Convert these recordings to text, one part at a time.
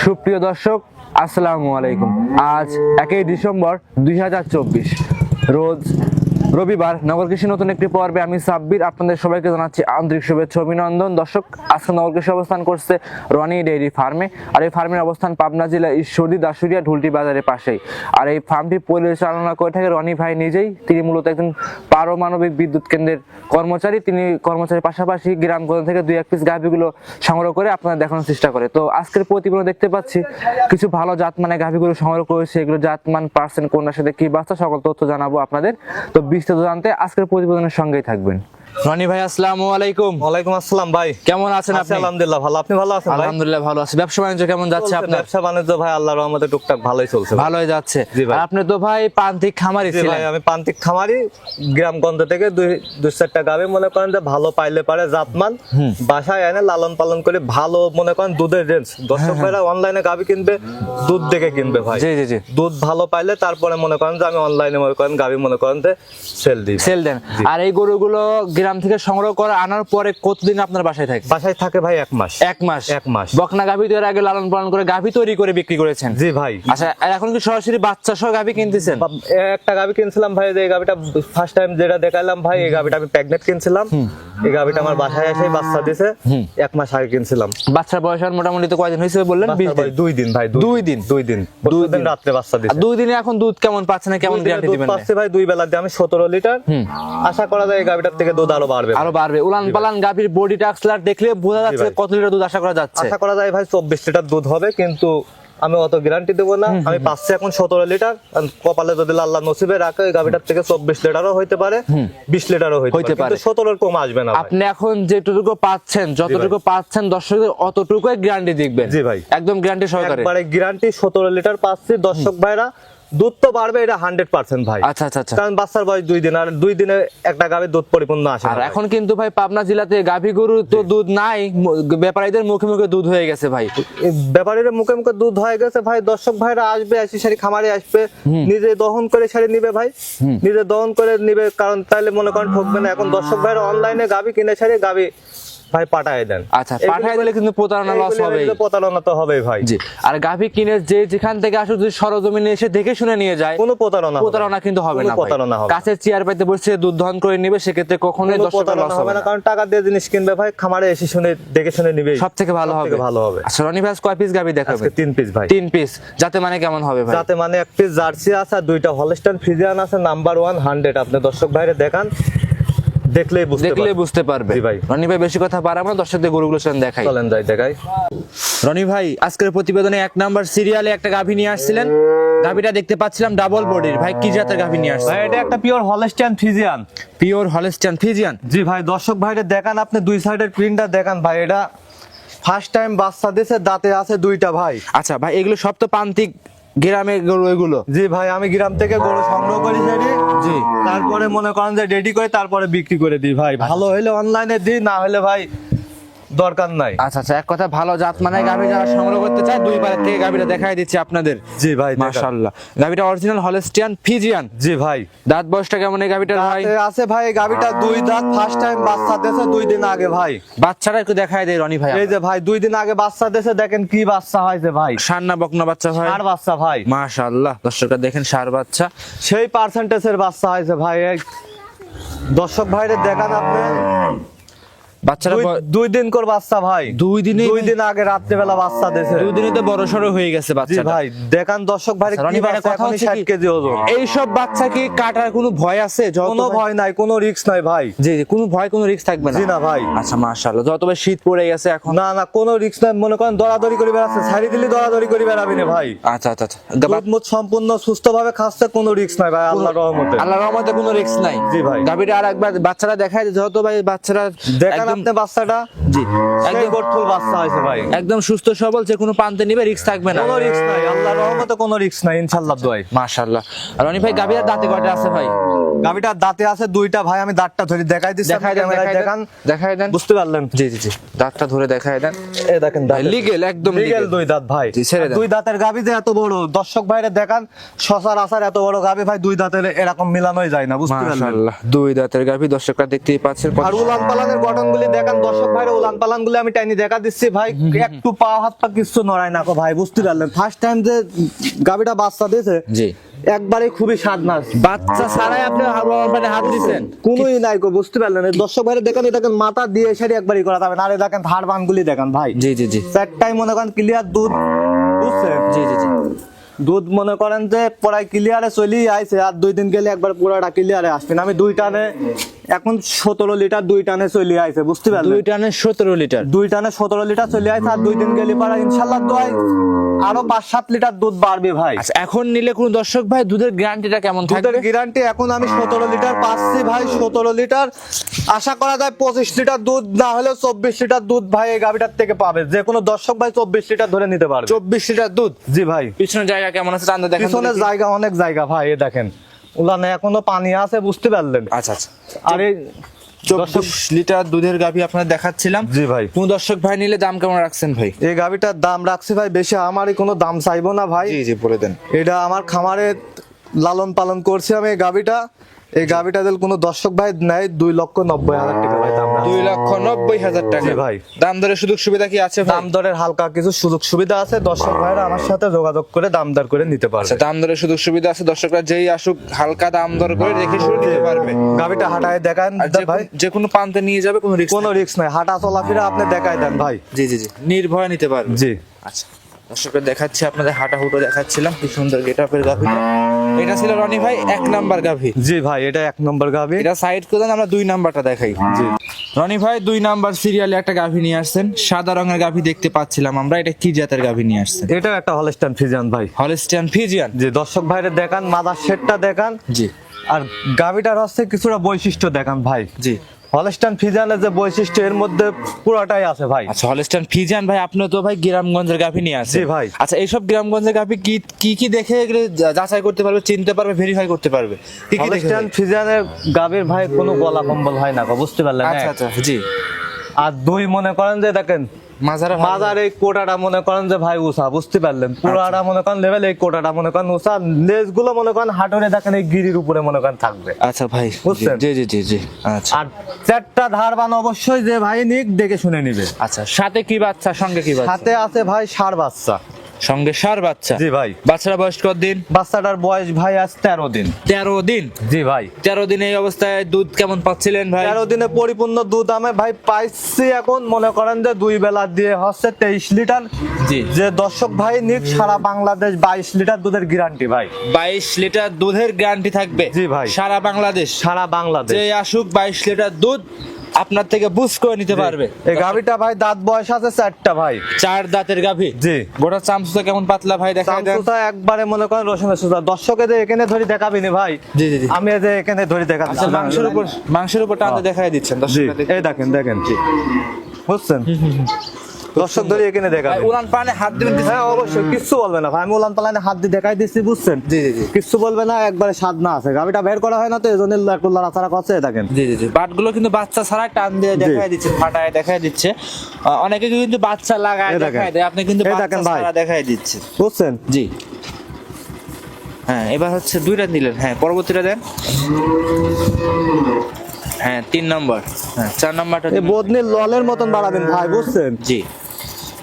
সুপ্রিয় দর্শক, আসসালামু আলাইকুম। আজ 1 ডিসেম্বর 2024 রোজ রবিবার। নগর কৃষি নতুন একটি পর্বে আমি সাব্বির আপনাদের সবাইকে জানাচ্ছি আন্তরিক শুভেচ্ছা অভিনন্দন। দর্শক, আজকে নগর কৃষি অবস্থান করছে রনি ডেইরি ফার্মে। আর এই ফার্মের অবস্থান পাবনা জেলা ঈশ্বরদী দাসুরিয়া ঢুলটি বাজারের পাশেই। আর এই ফার্মটি পরিচালনা করে থাকে রনি ভাই নিজেই। তিনি মূলত একজন পারমাণবিক বিদ্যুৎ কেন্দ্রের কর্মচারী। তিনি কর্মচারীর পাশাপাশি গ্রামগঞ্জ থেকে 2-1 পিস গাভীগুলো সংগ্রহ করে আপনাদের দেখানোর চেষ্টা করে। তো আজকের প্রতিবেদনে দেখতে পাচ্ছি কিছু ভালো জাতমানের গাভীগুলো সংগ্রহ করেছে। এগুলো জাতমান, পার্সেন্ট, কোনটার সাথে কি বাচ্চা, সকল তথ্য জানাবো আপনাদের। তো বিস্তারিত জানতে আজকের প্রতিবেদনের সঙ্গেই থাকবেন। রনি ভাই, আসসালামু আলাইকুম। ওয়ালাইকুম আসসালাম ভাই, কেমন আছেন আপনি? আলহামদুলিল্লাহ ভালো, আপনি ভালো আছেন? আলহামদুলিল্লাহ ভালো আছি। ব্যবসা বাণিজ্য কেমন যাচ্ছে আপনার? ব্যবসা বাণিজ্য ভাই আল্লাহর রহমতে টুকটাক ভালোই চলছে। ভালোই যাচ্ছে। আর আপনি তো ভাই প্রান্তিক খামারি ছিলেন। ভাই আমি প্রান্তিক খামারি, গ্রামগঞ্জ থেকে 2-4টা গাভী মনে করেন যে ভালো পাইলে পারে জাতমান বাসায় এনে লালন পালন করে ভালো মনে করেন দুধের রেঞ্জ। দর্শক ভাইরা অনলাইনে গাভী কিনবে, দুধ দেখে কিনবে ভাই। জি জি জি। দুধ ভালো পাইলে তারপরে মনে করেন যে আমি অনলাইনে মনে করেন গাভী মনে করেন যে সেল দেন। আর এই গরুগুলো গ্রাম থেকে সংগ্রহ করে আনার পরে কতদিন আপনার বাসায় থাকে? বাসায় থাকে ভাই 1 মাস। 1 মাস। 1 মাস। বকনা গাভী তো এর আগে লালন পালন করে গাভী তৈরি করে বিক্রি করেছেন? জি ভাই। আচ্ছা, এখন কি সরাসরি বাচ্চা সহ গাভী কিনতেছেন? একটা গাভী কিনছিলাম ভাই, এই গাভীটা ফার্স্ট টাইম যেটা দেখাইলাম ভাই, এই গাভীটা আমি প্রেগনেন্ট কিনছিলাম। এই গাভীটা আমার বাসায় এসে বাচ্চা দিয়েছে 1 মাস আগে কিনছিলাম। বাচ্চার বয়স আর মোটামুটি তো কয়দিন হয়েছে বললেন? 20 দিন। 2 দিন ভাই। 2 দিন। 2 দিন রাত্রে বাচ্চা দিয়েছে। 2 দিনে এখন দুধ কেমন পাচ্ছেন, কেমন গ্যারান্টি দিবেন? পাচ্ছে ভাই 2 বেলা দিয়ে আমি 17 লিটার। আশা করা যায় এই গাভীটার থেকে দুধ আরো বাড়বে। উলান পালান গাভীর বডি টাক্সলার দেখলে বোঝা যাচ্ছে কত লিটার দুধ আশা করা যাচ্ছে। আশা করা যায় ভাই 24 লিটার দুধ হবে, কিন্তু আমি অত গ্যারান্টি দেবো না। আমি পাচ্ছি এখন 17 লিটার। কপালে যদি আল্লাহ নসিবে রাখে ওই গাভীটার থেকে 24 লিটারও হইতে পারে, 20 লিটারও হইতে পারে, কিন্তু 17 কম আসবে না। আপনি এখন যেটুকু পাচ্ছেন, যতটুকু পাচ্ছেন দর্শকদের অতটুকুই গ্যারান্টি দিবেন। জি ভাই, একদম গ্যারান্টি সহকারে। একবারে গ্যারান্টি 17 লিটার পাচ্ছি। দর্শক ভাইরা দুধ তো বাড়বে, এটা 100% ভাই। আচ্ছা আচ্ছা আচ্ছা। কারণ বাচ্চার বয়স 2 দিন, আর 2 দিনে একটা গাভীর দুধ পরিপূর্ণ আসে। আর এখন কিন্তু ভাই পাবনা জেলাতে গাভী গরু তো দুধ নাই, ব্যাপারীদের মুখে মুখে দুধ হয়ে গেছে ভাই। ব্যাপারীর মুখে মুখে দুধ হয়ে গেছে ভাই। দর্শক ভাইরা আসবে, আসি সারি খামারে আসবে, নিজে দহন করে সারি নিবে ভাই, নিজে দহন করে নিবে। কারণ তাইলে মনে করেন ঠকবে না। এখন দর্শক ভাইরা অনলাইনে গাভী কিনে সারি গাভী ভাই পাঠায় দেন। আচ্ছা, পাঠায় দিলে কিন্তু প্রতারণা লস হবে। প্রতারণা তো হবেই ভাই। জি। আর গাভী কিনে যেখান থেকে আসলে যদি সরজমিনে এসে দেখে শুনে নিয়ে যায়, কোনো প্রতারণা কিন্তু হবে না। প্রতারণা হবে। কাছে চেয়ার পাইতে বসে দুধ দহন করে নিবে, সেক্ষেত্রে কখনোই দর্শকের লস হবে না। কারণ টাকা দিয়ে জিনিস কিনবে ভাই, খামারে এসে শুনে দেখে শুনে নিবে, সবথেকে ভালো হবে। আচ্ছা রনি ভাই, কয় পিস গাভী দেখাবেন? আজকে 3 পিস ভাই। 3 পিস। যাতে মানে কেমন হবে ভাই? যাতে মানে 1 পিস জার্সি আছে আর 2টা হলস্টাইন ফ্রিজিয়ান আছে, নাম্বার 1 100। আপনি দর্শক ভাইরে দেখান, দেখলেই বুঝতে পারবে। জি ভাই। রনি ভাই বেশি কথা পারাবো না, দর্শকদের গরুগুলো দেখাই। চলেন যাই দেখাই। রনি ভাই, আজকের প্রতিবেদনে 1 নাম্বার সিরিয়ালে একটা গাভী নিয়ে আসছিলেন। গাভীটা দেখতে পাচ্ছিলাম ডাবল বডির। ভাই কি জাতের গাভী নিয়ে আসছেন? ভাই এটা একটা pure Holstein Friesian. Pure Holstein Friesian? জি ভাই। দর্শক ভাইরে দেখান, আপনি 2 সাইডের প্রিন্টটা দেখান ভাই। এটা ফার্স্ট টাইম বাচ্চা দিয়েছে, দাঁতে আছে 2টা ভাই। আচ্ছা ভাই, এগুলো সব তো প্রান্তিক গ্রামের গরু এগুলো? জি ভাই, আমি গ্রাম থেকে গরু সংগ্রহ করি সেটি। জি। তারপরে মনে করেন যে রেডি করে তারপরে বিক্রি করে দিই ভাই। ভালো হলে অনলাইনে দিই, না হলে ভাই দরকার নাই। আচ্ছা আচ্ছা, এক কথা ভালো জাত মানে গাভী যারা সংগ্রহ করতে চায়, 2 পারের থেকে গাভীটা দেখাই দিচ্ছি আপনাদের। জি ভাই। মাশাআল্লাহ, গাভীটা অরিজিনাল হলস্টিয়ান ফ্রিজিয়ান। জি ভাই। দাঁত বয়সটা কেমন এই গাভীটার ভাই? আছে ভাই, গাভীটা 2 দাঁত, ফার্স্ট টাইম বাচ্চা দিয়েছে 2 দিন আগে ভাই। বাচ্চাটা একটু দেখাই দেই রনি ভাই। এই যে ভাই 2 দিন আগে বাচ্চা দিয়েছে, দেখেন কি বাচ্চা হয়েছে ভাই। ষাঁড় না বকনা বাচ্চা ভাই? ষাঁড় বাচ্চা ভাই। মাশাআল্লাহ, দর্শকরা দেখেন ষাঁড় বাচ্চা, সেই পার্সেন্টেজের বাচ্চা হয়েছে ভাই। দর্শক ভাইরে দেখান আপনি, বাচ্চারা 2 দিন কর বাচ্চা ভাই। 2 দিন আগে রাত্রে বেলা বাচ্চা দিয়েছে। 2 দিনে তো বড় সড়ো হয়ে গেছে জি বাচ্চাটা। ভাই দেখান দর্শক ভাইরে কি বাচ্চা, এখন 60 কেজি ওজন। এই সব বাচ্চা কি কাটার কোনো ভয় আছে? কোনো ভয় নাই, কোনো রিস্ক নাই ভাই। জি জি, কোনো ভয় কোনো রিস্ক থাকবে না? জি না ভাই। আচ্ছা মাশাআল্লাহ, যতবার শীত পড়ে গেছে এখন না না, কোনো রিস্ক নাই। মনে করেন দরাদরি করে বেড়াচ্ছে, ছাড়ি দিলি দরাদরি করে বেড়াবি না ভাই। আচ্ছা আচ্ছা আচ্ছা, দুধ সম্পূর্ণ সুস্থভাবে খাচ্ছে, কোনো রিস্ক নাই ভাই আল্লাহর রহমতে। আল্লাহর রহমতে কোনো রিস্ক নাই। জি ভাই। গাভীটা আর একবার বাচ্চারা দেখায়, যত ভাই বাচ্চারা দেখান আপনি বাচ্চাটা। জি, একদম গঠুল বাচ্চা হয়েছে ভাই, একদম সুস্থ সবল, যে কোনো পান্তে নিবে রিস্ক থাকবে না। কোনো রিস্ক নাই আল্লাহর রহমতে, কোনো রিস্ক নাই ইনশাআল্লাহ দোয়াই। মাশাআল্লাহ। আর রনি ভাই, গাভীর দাঁতে কয়টা আছে ভাই? গাবিটার দাঁতে আছে দুইটা ভাই, আমি দাঁতটা ধরে দেখাই দিচ্ছি, দেখাই দেন, ক্যামেরায় দেখান, দেখাই দেন। বুঝতে পারলেন? জি জি জি, দাঁতটা ধরে দেখাই দেন। এই দেখেন দাঁত লিগেল, একদম লিগেল লিগেল। দুই দাঁত ভাই। জি, ছেড়ে দেন। দুই দাঁতের গাবি যে এত বড়, দর্শক ভাইরে দেখান, শশার আসার এত বড় গাবি ভাই, দুই দাঁতের এরকম মিলানোই যায় না, বুঝতে পারলেন? মাশাআল্লাহ, দুই দাঁতের গাভী, দর্শকরা দেখতেই পাচ্ছেন। আর উলান পালানের গঠনগুলি দেখান দর্শক ভাইরে, উলান পালানগুলি আমি টাইনি দেখা দিচ্ছি ভাই, একটু পা হাত পা কিছু নড়ায় না গো ভাই, বুঝতে পারলেন? ফার্স্ট টাইম যে গাবিটা বাচ্চা দিয়েছে, জি, একবারে খুবই স্বাদ মাছ, বাচ্চা ছাড়াই আপনি মানে হাত দিচ্ছেন। কোনোই নাই গো, বুঝতে পারলেন? এই দর্শক ভাইরে দেখেন, এটা মাথা দিয়ে সারি একবারই করা যাবে না। আরে দেখেন ধার বানগুলি দেখেন ভাই, জি জি জি চারটাই মনে করেন ক্লিয়ার দুধ, বুঝছেন? জি জি জি। দুধ মনে করেন যে প্রায় ক্লিয়ারে চলেই আইছে, আর 2 দিন গেলে একবার পুরোটা ক্লিয়ারে আসবেন। আমি 2 টানে এখন 17 লিটার 2 টানে চলে আইছে, বুঝতে পারলেন? 2 টানে 17 লিটার। 2 টানে 17 লিটার চলে আইছে, আর 2 দিন গেলে পারা ইনশাআল্লাহ দোয়াই আরো 5-7 লিটার দুধ বাড়বে ভাই। আচ্ছা, এখন নিলে কোন দর্শক ভাই দুধের গ্যারান্টিটা কেমন দুধের থাকবে? গ্যারান্টি এখন আমি 17 লিটার পাচ্ছি ভাই, 17 লিটার, আশা করা যায় 25 লিটার দুধ, না হলে 24 লিটার দুধ ভাই এই গাবিটার থেকে পাবে। যে কোনো দর্শক ভাই 24 লিটার ধরে নিতে পারবে। 24 লিটার দুধ। জি ভাই, পিছনের জায়গা কেমন আছে টানতে দেখেন তো পিছনের দেখি। জায়গা অনেক জায়গা ভাই, এ দেখেন উলানে এখনো পানি আছে, বুঝতে পারলেন? আচ্ছা আচ্ছা, আর এই 24 লিটার দুধের গাভী আপনাদের দেখাচ্ছিলাম। জি ভাই, কোন দর্শক ভাই নিলে দাম কেমন রাখছেন ভাই? এই গাবিটার দাম রাখছি ভাই বেশি, আমারই কোনো দাম চাইবো না ভাই। জি জি, বলে দেন। এটা আমার খামারে লালন পালন করছি আমি এই গাবিটা। এই গাবিটা দিল কোনো দর্শক ভাই নেয় 2,90,000 টাকা ভাই দাম রাখছি। 2,90,000 টাকা জি ভাই। দাম দরে সুযোগ সুবিধা কি আছে ভাই? দাম দরের হালকা কিছু সুযোগ সুবিধা আছে, দর্শক ভাইরা আমার সাথে যোগাযোগ করে দাম দর করে নিতে পারবে। আচ্ছা, দাম দরে সুযোগ সুবিধা আছে, দর্শকরা যেই আসুক হালকা দাম দর করে দেখে শুনে নিতে পারবে। গাবিটা হাঁটায় দেখান আর ভাই, যে কোনো প্রান্তে নিয়ে যাবে, কোনো রিস্ক কোনো রিস্ক নাই, হাঁটা চলাফেরা আপনি দেখাই দেন ভাই। জি জি জি, নির্ভয় নিতে পারবে। জি আচ্ছা, দর্শকরা দেখাচ্ছি আপনাদের হাঁটা হুটো দেখাচ্ছিলাম, কি সুন্দর গেটআপের গাভী। এটা ছিল রনি ভাই 1 নাম্বার গাভী। জি ভাই, এটা 1 নম্বর গাবি। এটা সাইড করে দেন, আমরা 2 নাম্বারটা দেখাই। জি রনি ভাই 2 নাম্বার সিরিয়ালে একটা গাভী নিয়ে আসছেন, সাদা রঙের গাভী দেখতে পাচ্ছিলাম আমরা। এটা কি জাতের গাভী নিয়ে আসছেন? এটাও একটা হলস্টাইন ফ্রিজিয়ান ভাই। Holstein Friesian. জি, দর্শক ভাইরে দেখান, মাদার শেডটা দেখান, জি আর গাবিটার হচ্ছে কিছুটা বৈশিষ্ট্য দেখান ভাই। জি। হলস্টাইন ফ্রিজিয়ানের যে বৈশিষ্ট্য এর মধ্যে পুরোটাই আছে ভাই। আচ্ছা, হলস্টিয়ান ফ্রিজিয়ান ভাই, আপনি তো ভাই গ্রামগঞ্জের গাভী নিয়ে আসছেন। জি ভাই। আচ্ছা, এইসব গ্রামগঞ্জের গাভী কি কি দেখে এগুলো যাচাই করতে পারবে, চিনতে পারবে, ভেরিফাই করতে পারবে? কি কি দেখে হলস্টাইন ভাই? ফ্রিজিয়ানের গাবির ভাই কোনো গলা কম্বল হয় না গো, বুঝতে পারলেন? আচ্ছা এক। আচ্ছা, জি। আর 2 মনে করেন যে দেখেন মাজারা মাজার এই কোটাটা মনে করেন যে ভাই উষা, বুঝতে পারলেন? পুরাটা মনে করেন লেভেল, এই কোটাটা মনে করেন উষা, লেজ গুলো মনে করেন হাঁটুরে দেখেন এই গিরির উপরে মনে করেন থাকবে। আচ্ছা ভাই, বুঝছেন? জি জি জি জি। আচ্ছা আর 4টা ধারবান অবশ্যই যে ভাই নিক দেখে শুনে নিবে। আচ্ছা, সাথে কি বাচ্চা, সঙ্গে কি বাচ্চা? সাথে আছে ভাই ষাঁড় বাচ্চা। সঙ্গে ষাঁড় বাচ্চা। জি ভাই। বাচ্চারা বয়স কত দিন? বাচ্চাটার বয়স ভাই আজ 13 দিন। 13 দিন। জি ভাই। 13 দিন এই অবস্থায় দুধ কেমন পাচ্ছিলেন ভাই? 13 দিনে পরিপূর্ণ দুধ আমি ভাই পাইছি এখন মনে করেন যে 2 বেলা দিয়ে হচ্ছে 23 লিটার। জি। যে দর্শক ভাই নিক সারা বাংলাদেশ 22 লিটার দুধের গ্যারান্টি ভাই। 22 লিটার দুধের গ্যারান্টি থাকবে। জি ভাই। সারা বাংলাদেশ। সারা বাংলাদেশ। যে আসুক 22 লিটার দুধ আপনার থেকে বুঝ করে নিতে পারবে। এই গাভিটা ভাই দাঁত বয়স আছে 4টা ভাই। 4 দাঁতের গাভী। জি। গোটা চামচুটা কেমন পাতলা ভাই, দেখায় দেন। চামচুটা একবারে মনে করেন রসুনের সুতা। দর্শকে যে এখানে ধরে দেখাবি না ভাই। জি জি জি। আমি এই যে এখানে ধরে দেখাচ্ছি। আচ্ছা, মাংসের উপর টানতে দেখায় দিচ্ছেন জি, দর্শকরা দেখতে। এই দেখেন দেখেন। জি। বুঝছেন? দর্শক ধরে এখানে ভাই, দেখাবে। উড়ান পানে হাত দিবেন কিছু? হ্যাঁ অবশ্যই, কিচ্ছু বলবে না ভাই, আমি উলান পালানে হাত দিয়ে দেখাই দিচ্ছি, বুঝছেন? জি জি জি। কিচ্ছু বলবে না, একবারে স্বাদ না আছে। গাভিটা বের করা হয় না তো এজন্য একটু লড়াচড়া করছে, দেখেন। জি জি জি। বাটগুলো কিন্তু বাচ্চা ছাড়া টান দিয়ে দেখায় দিচ্ছে, ফাটায় দেখায় দিচ্ছে। অনেকে কিন্তু বাচ্চা লাগায় এই দেখেন। দেখায় দেয়, আপনি কিন্তু এই বাচ্চা দেখেন ভাই। ছাড়া দেখায় দিচ্ছে। বুঝছেন? জি। হ্যাঁ, এবার হচ্ছে 2টা দিলেন। হ্যাঁ, পরবর্তীটা দেন। হ্যাঁ, 3 নম্বর। হ্যাঁ, 4 নম্বরটা এই দিবেন। বদনির ললের মতন বাড়াবেন ভাই, বুঝছেন? জি।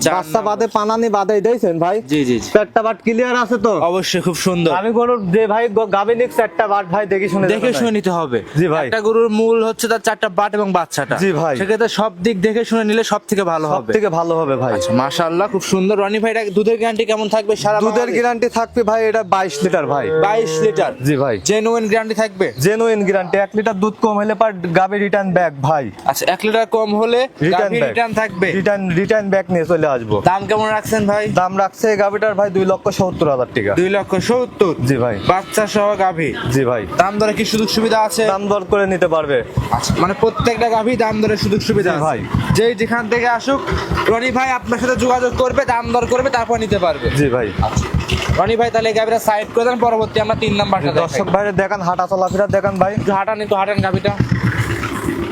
4 বাচ্চা বাদে পানানি বাদে দিয়েছেন ভাই। জি জি জি। 4টা বাট ক্লিয়ার আছে তো? অবশ্যই খুব সুন্দর। আমি গরুর যে ভাই গাভী নিক 4টা বাট ভাই দেখে শুনে দেখে শুনে নিতে হবে। জি ভাই। একটা গরুর মূল হচ্ছে তার 4টা বাট এবং বাচ্চাটা। জি ভাই। সেক্ষেত্রে সব দিক দেখে শুনে নিলে সব থেকে ভালো সব হবে। থেকে ভালো হবে ভাই। আচ্ছা, মাশাআল্লাহ, খুব সুন্দর। রনি ভাই, এটা দুধের গ্যারান্টি কেমন থাকবে সারা দুধের বাংলাদেশ? গ্যারান্টি থাকবে ভাই, এটা 22 লিটার ভাই। 22 লিটার। জি ভাই। জেনুইন গ্যারান্টি থাকবে। Genuine guarantee. 1 লিটার দুধ কম হলে পার গাভী রিটার্ন ব্যাক ভাই। আচ্ছা, 1 লিটার কম হলে রিটার্ন ব্যাক। রিটার্ন থাকবে। রিটার্ন ব্যাক নিয়ে চলে আসবো। দাম কেমন রাখছেন ভাই? দাম রাখছে এই গাভীটার ভাই 2,70,000 টাকা। 2,70,000। জি ভাই। বাচ্চা সহ গাভী। জি ভাই। দাম দরে কি সুযোগ সুবিধা আছে? দাম দর করে নিতে পারবে। আচ্ছা, মানে প্রত্যেকটা গাভী দাম দরে সুযোগ সুবিধা জি আছে। ভাই। যেই যেখান থেকে আসুক রনি ভাই আপনার সাথে যোগাযোগ করবে, দাম দর করবে, তারপর নিতে পারবে। জি ভাই। আচ্ছা, রনি ভাই তাহলে গাবিটা সাইড করে দেন, পরবর্তী আমরা 3 নাম্বারটা দর্শক ভাইরে দেখান, হাঁটা চলাফেরা দেখান ভাই। একটু হাঁটান গাবিটা।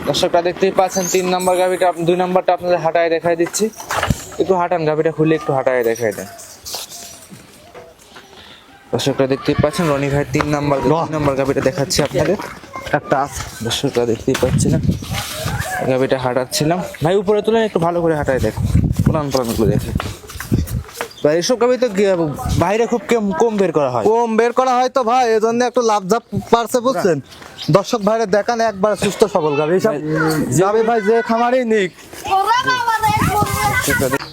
দর্শকরা দেখতেই পাচ্ছেন 3 নাম্বার গাবিটা, 2 নাম্বারটা আপনাদের হাঁটায় দেখাই দিচ্ছি। একটু হাঁটান, গাবিটা খুলে একটু হাঁটায় দেখাই দেন। দর্শকরা দেখতেই পাচ্ছেন রনি ভাই 3 নাম্বার গাবিটা দেখাচ্ছি আপনাদের। একটা আছে, দর্শকরা দেখতেই পাচ্ছেন না, গাবিটা হাঁটাচ্ছিলাম ভাই। উপরে তুলে একটু ভালো করে হাঁটায় দেখো, পুরান গুলো দেখে ভাই। এসব গাবি তো বাইরে খুব কম বের করা হয়। কম বের করা হয় তো ভাই, এজন্য একটু লাভ ঝাপ পারছে বুঝছেন। দর্শক ভাইরে দেখান, একবার সুস্থ সবল গাবি সব যাবে ভাই, যে খামারেই নিক।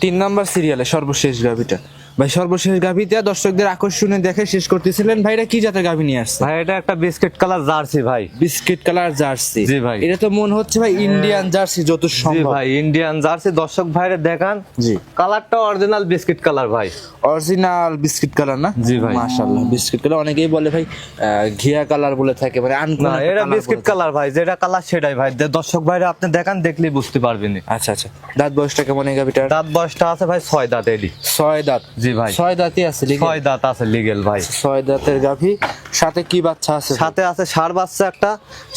3 নাম্বার সিরিয়ালে সর্বশেষ গাভিটা ভাই, সর্বশেষ গাভিটা দর্শকদের আকর্ষণে দেখে শেষ করতেছিলেন। ভাইরা কি জাতের গাভি নিয়ে আসছে? ভাই এটা একটা বিস্কিট কালার জার্সি ভাই। Biscuit colour jersey. জি ভাই। এটা তো মনে হচ্ছে ভাই ইন্ডিয়ান জার্সি যত জি সম্ভব। ভাই, ইন্ডিয়ান জার্সি। দর্শক ভাইরে দেখান, জি, কালারটা অরিজিনাল বিস্কিট কালার ভাই। অরিজিনাল বিস্কিট কালার না? জি ভাই। মাশাআল্লাহ, বিস্কিট কালার। অনেকেই বলে ভাই ঘিয়া কালার বলে থাকে, মানে না, আনকোন এটা বিস্কিট কালার ভাই, যেটা কালার সেটাই ভাই। দর্শক ভাইরে আপনি দেখান, দেখলেই বুঝতে পারবেন। আচ্ছা আচ্ছা, দাঁত বয়সটা কেমন এই গাভিটার? দাঁত বয়সটা আছে ভাই 6 দাঁত এডি। 6 দাঁত? জি ভাই, 6 দাঁতই আছে। 6 দাঁত আছে লিগেল ভাই। 6 দাঁতের গাভি, সাথে কি বাচ্চা আছে? সাথে আছে ষাঁড় বাচ্চা, একটা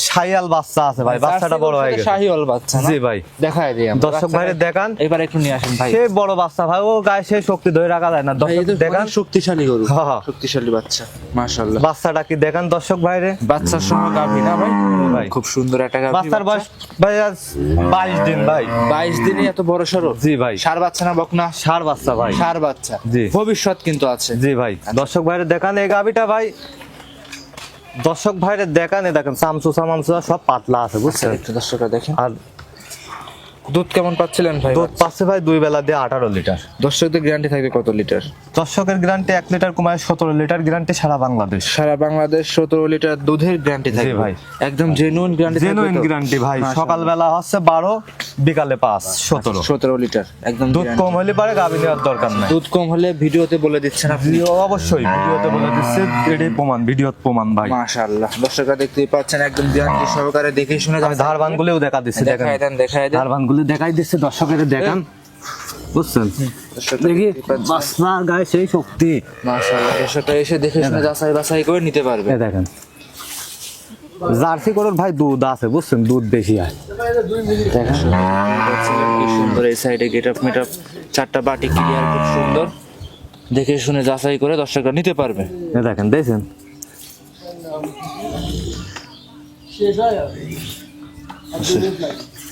শাহিয়াল বাচ্চা আছে ভাই। বাচ্চাটা বড় হয়ে গেছে। শাহিওয়াল বাচ্চা না? জি ভাই, দেখায় দিই আমরা। দর্শক ভাইরে দেখান, এবার একটু নিয়ে আসেন ভাই। সেই বড় বাচ্চা ভাই, ও গায়ে সেই শক্তি ধরে রাখা যায় না। দর্শক দেখান, শক্তিশালী গরু, হ্যাঁ। শক্তিশালী বাচ্চা, মাশাআল্লাহ। বাচ্চাটা কি দেখান দর্শক ভাইরে। বাচ্চার সময় গাভী না ভাই? ভাই খুব সুন্দর একটা গাভী। বাচ্চার বয়স ভাই আজ 22 দিন ভাই। 22 দিনে এত বড় সরো? জি ভাই, ষাঁড় বাচ্চা না বকনা? ষাঁড় বাচ্চা ভাই। ষাঁড় বাচ্চা। জি। ভবিষ্যৎ কিন্তু আছে। জি ভাই, দর্শক ভাইরে দেখান এই গাভিটা ভাই। দর্শক ভাইরে দেখান, এই দেখেন চামচুসা মামচুসা সব পাতলা আছে বুঝছেন। একটু দর্শকরা দেখেন। আর দুধ কেমন পাচ্ছিলেন ভাই? দুধ পাচ্ছে ভাই 2 বেলা দিয়ে 18 লিটার। দর্শকদের গ্যারান্টি থাকবে কত লিটার? দর্শকের গ্যারান্টি 1 লিটার কমায় 17 লিটার গ্যারান্টি সারা বাংলাদেশ। সারা বাংলাদেশ 17 লিটার দুধের গ্যারান্টি থাকবে ভাই। একদম জেনুইন গ্যারান্টি থাকবে। জেনুইন গ্যারান্টি ভাই। সকালবেলা হচ্ছে 12, বিকালে 5, 17। 17 লিটার একদম দুধ কম হলে পারে গাভী নেওয়ার দরকার নাই। দুধ কম হলে ভিডিওতে বলে দিচ্ছেন আপনি? অবশ্যই ভিডিওতে বলে দিচ্ছে, এটাই প্রমাণ, ভিডিওর প্রমাণ ভাই। মাশাআল্লাহ, দর্শকরা দেখতেই পাচ্ছেন একদম গ্যারান্টি সহকারে দেখে শুনে আমি ধারবানগুলিও দেখা দিচ্ছি, দেখেন দেখায় দেন। ধারবানগুলি দেখাই দিচ্ছে, দর্শকের দেখান বুঝছেন। দেখি বাসনা গায়ে সেই শক্তি। মাশাআল্লাহ, দর্শকরা এসে দেখে শুনে যাচাই বাছাই করে নিতে পারবে। এই দেখেন জার্সি গরুর ভাই দুধ আছে বুঝছেন, দুধ বেশি হয়। দেখেন কি সুন্দর এই সাইডে গেটআপ মেটআপ, 4টা বাটি ক্লিয়ার, খুব সুন্দর। দেখে শুনে যাচাই করে দর্শকরা নিতে পারবে। এই দেখেন, দেখছেন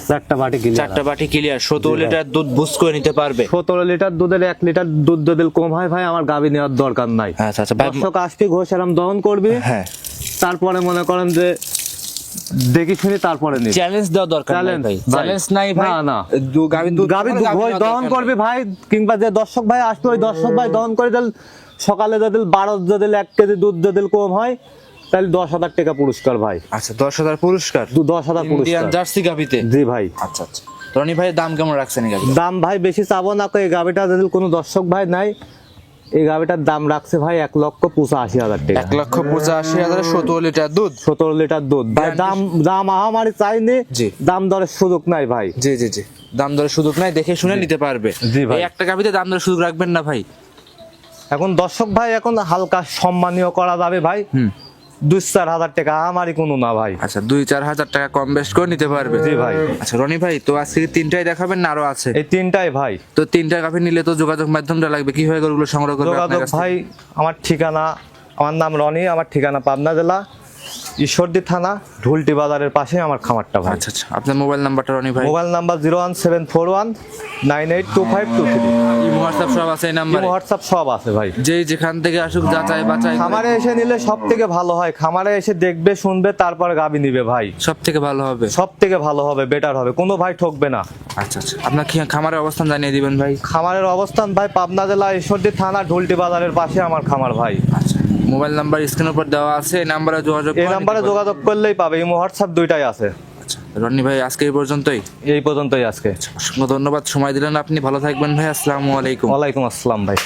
চারটা বাটি কিলো, 4টা বাটি ক্লিয়ার, 17 লিটার দুধ বুঝ করে নিতে পারবে। 17 লিটার দুধের 1 লিটার দুধ যদি কম হয় ভাই, আমার গাভী নেওয়ার দরকার নাই। আচ্ছা আচ্ছা ভাই। দর্শক আসবি, ঘোষ আরাম দহন করবি, হ্যাঁ, তারপরে মনে করেন যে দেখি শুনি তারপরে নিবি। চ্যালেঞ্জ দেওয়া দরকার নাই চ্যালেঞ্জ ভাই, ভাই। চ্যালেঞ্জ নাই ভাই। না, না। গাভী দুধ গাভী ঘোষ দহন করবি ভাই, কিংবা যে দর্শক ভাই আসবে ওই দর্শক ভাই দহন করে দিল। সকালে যদি 12 যদি 1 কেজি দুধ যদি কম হয়, তাহলে 10,000 টাকা পুরস্কার ভাই। আচ্ছা, 10,000 পুরস্কার 10,000 ইন্ডিয়ান পুরস্কার। জার্সি গাভীতে? জি ভাই। আচ্ছা আচ্ছা, রনি ভাই দাম কেমন রাখছেন এই গাভীর? দাম ভাই বেশি চাবো না, এই গাভিটা যদি কোনো দর্শক ভাই নাই, এই গাভিটার দাম রাখছে ভাই 1,85,000 টাকা। 1,85,000 17 লিটার দুধ, 17 লিটার দুধ ভাই। দাম আহামারি চাইনি, জি। দাম দরের সুযোগ নাই ভাই। জি জি জি, দাম দরের সুযোগ নাই, দেখে শুনে নিতে পারবে। জি ভাই। এই একটা গাভীতে দাম দরের সুযোগ রাখবেন না ভাই? এখন দর্শক ভাই এখন হালকা সম্মানীয় করা যাবে ভাই। 2-4 হাজার টাকা আমারই কোনো না ভাই। আচ্ছা, 2-4 হাজার টাকা কম বেশ করে নিতে পারবে। জি ভাই। আচ্ছা রনি ভাই, তো আজকে 3টাই দেখাবেন না আরো আছে? এই 3টাই ভাই। তো 3টা গাভী নিলে তো যোগাযোগ মাধ্যমটা লাগবে, কিভাবে গরুগুলো সংগ্রহ করবে আপনার যোগাযোগ কাছ থেকে? ভাই, আমার ঠিকানা, আমার নাম রনি, আমার ঠিকানা পাবনা জেলা ঈশ্বরদী থানা, ঢুলটি বাজারের পাশে আমার খামারটা ভাই। আচ্ছা আচ্ছা, আপনার মোবাইল নাম্বারটা রনি ভাই? Mobile number 01741982523। ইমো হোয়াটসঅ্যাপ সব আছে এই নাম্বারে? হোয়াটসঅ্যাপ সব আছে ভাই। যেই যেখান থেকে আসুক যাচাই বাছাই করে খামারে এসে নিলে সব থেকে ভালো হয়, খামারে এসে দেখবে শুনবে তারপর গাবি নিবে ভাই। সব থেকে ভালো হবে। সব থেকে ভালো হবে, বেটার হবে, কোনো ভাই ঠকবে না। আচ্ছা আচ্ছা, আপনার খামারের অবস্থান জানিয়ে দিবেন ভাই? খামারের অবস্থান ভাই পাবনা জেলা ঈশ্বরদী থানা, ঢুলটি বাজারের পাশে আমার খামার ভাই। আচ্ছা, মোবাইল নাম্বার স্ক্রিনের উপর দেওয়া আছে, এই নাম্বারে যোগাযোগ এই নাম্বারে যোগাযোগ করলেই পাবে, ইমো হোয়াটসঅ্যাপ দুইটাই আছে। আচ্ছা রনি ভাই, আজকে এই পর্যন্তই। এই পর্যন্তই আজকে। অসংখ্য ধন্যবাদ, সময় দিলেন আপনি। ভালো থাকবেন ভাই, আসসালামু আলাইকুম। ওয়ালাইকুম আসসালাম ভাই।